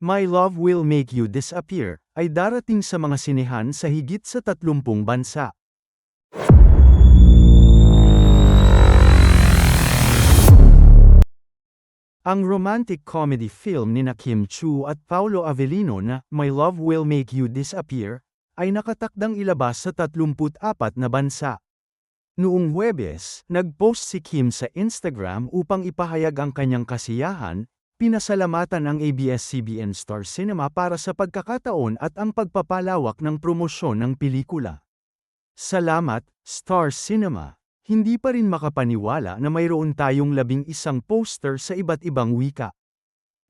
My Love Will Make You Disappear, ay darating sa mga sinehan sa higit sa 30 bansa. Ang romantic comedy film ni Kim Chu at Paolo Avellino na My Love Will Make You Disappear, ay nakatakdang ilabas sa 34 na bansa. Noong Huwebes, nag-post si Kim sa Instagram upang ipahayag ang kanyang kasiyahan, pinasalamatan ang ABS-CBN Star Cinema para sa pagkakataon at ang pagpapalawak ng promosyon ng pelikula. Salamat, Star Cinema. Hindi pa rin makapaniwala na mayroon tayong 11 poster sa iba't ibang wika.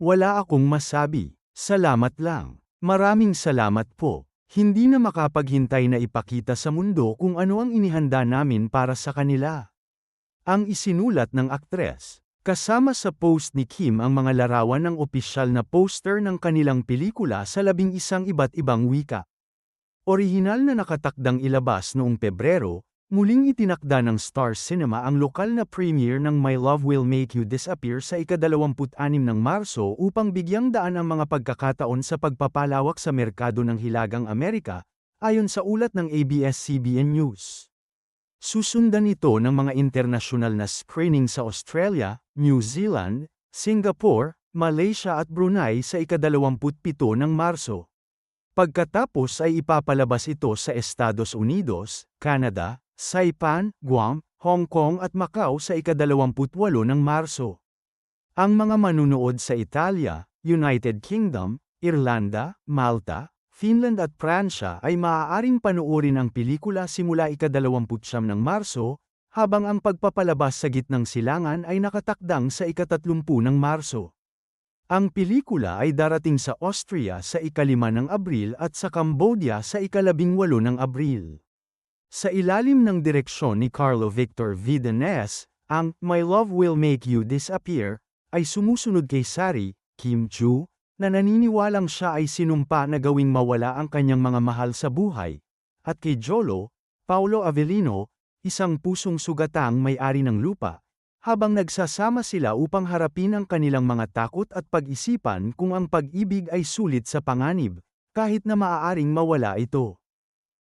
Wala akong masabi. Salamat lang. Maraming salamat po. Hindi na makapaghintay na ipakita sa mundo kung ano ang inihanda namin para sa kanila. Ang isinulat ng aktres. Kasama sa post ni Kim ang mga larawan ng opisyal na poster ng kanilang pelikula sa 11 iba't ibang wika. Orihinal na nakatakdang ilabas noong Pebrero, muling itinakda ng Star Cinema ang lokal na premiere ng My Love Will Make You Disappear sa ika-26 ng Marso upang bigyang daan ang mga pagkakataon sa pagpapalawak sa merkado ng Hilagang Amerika, ayon sa ulat ng ABS-CBN News. Susundan ito ng mga internasyonal na screening sa Australia, New Zealand, Singapore, Malaysia at Brunei sa ika-27 ng Marso. Pagkatapos ay ipapalabas ito sa Estados Unidos, Canada, Saipan, Guam, Hong Kong at Macau sa ika-28 ng Marso. Ang mga manunood sa Italia, United Kingdom, Irlanda, Malta, Finland at Pransya ay maaaring panuorin ang pelikula simula ika-29 ng Marso, habang ang pagpapalabas sa gitnang silangan ay nakatakdang sa ika-30 ng Marso. Ang pelikula ay darating sa Austria sa ika-5 ng Abril at sa Cambodia sa ika-18 ng Abril. Sa ilalim ng direksyon ni Carlo Victor Vidanes, ang My Love Will Make You Disappear ay sumusunod kay Sari, Kim Chu, na naniniwalang siya ay sinumpa na gawing mawala ang kanyang mga mahal sa buhay, at kay Jolo, Paolo Avellino, isang pusong sugatang may-ari ng lupa, habang nagsasama sila upang harapin ang kanilang mga takot at pag-isipan kung ang pag-ibig ay sulit sa panganib, kahit na maaaring mawala ito.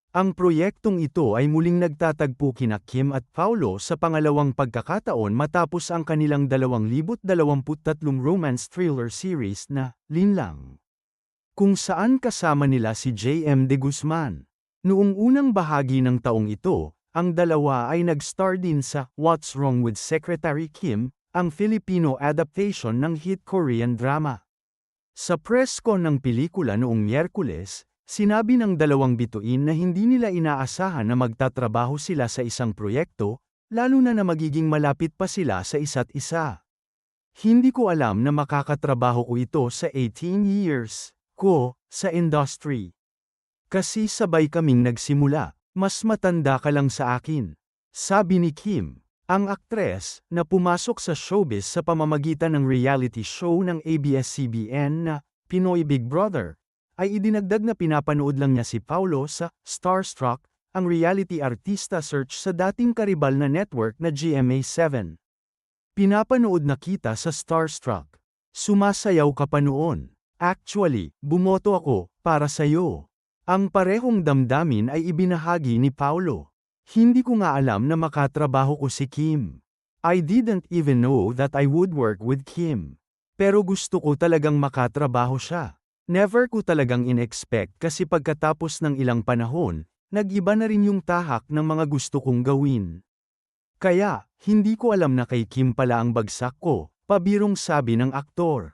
Ang proyektong ito ay muling nagtatagpo kina Kim at Paolo sa pangalawang pagkakataon matapos ang kanilang 2023 romance thriller series na Linlang, kung saan kasama nila si J.M. De Guzman. Noong unang bahagi ng taong ito, ang dalawa ay nag-star din sa What's Wrong with Secretary Kim, ang Filipino adaptation ng hit Korean drama. Sa press con ng pelikula noong Miyerkules, sinabi ng dalawang bituin na hindi nila inaasahan na magtatrabaho sila sa isang proyekto, lalo na magiging malapit pa sila sa isa't isa. Hindi ko alam na makakatrabaho ko ito sa 18 years ko sa industry. Kasi sabay kaming nagsimula, mas matanda ka lang sa akin. Sabi ni Kim, ang aktres, na pumasok sa showbiz sa pamamagitan ng reality show ng ABS-CBN na Pinoy Big Brother, ay idinagdag na pinapanood lang niya si Paolo sa Starstruck, ang reality artista search sa dating karibal na network na GMA7. Pinapanood na kita sa Starstruck. Sumasayaw ka pa noon. Actually, bumoto ako, para sa'yo. Ang parehong damdamin ay ibinahagi ni Paolo. Hindi ko nga alam na makatrabaho ko si Kim. I didn't even know that I would work with Kim. Pero gusto ko talagang makatrabaho siya. Never ko talagang in-expect kasi pagkatapos ng ilang panahon, nag-iba na rin yung tahak ng mga gusto kong gawin. Kaya, hindi ko alam na kay Kim pala ang bagsak ko, pabirong sabi ng aktor.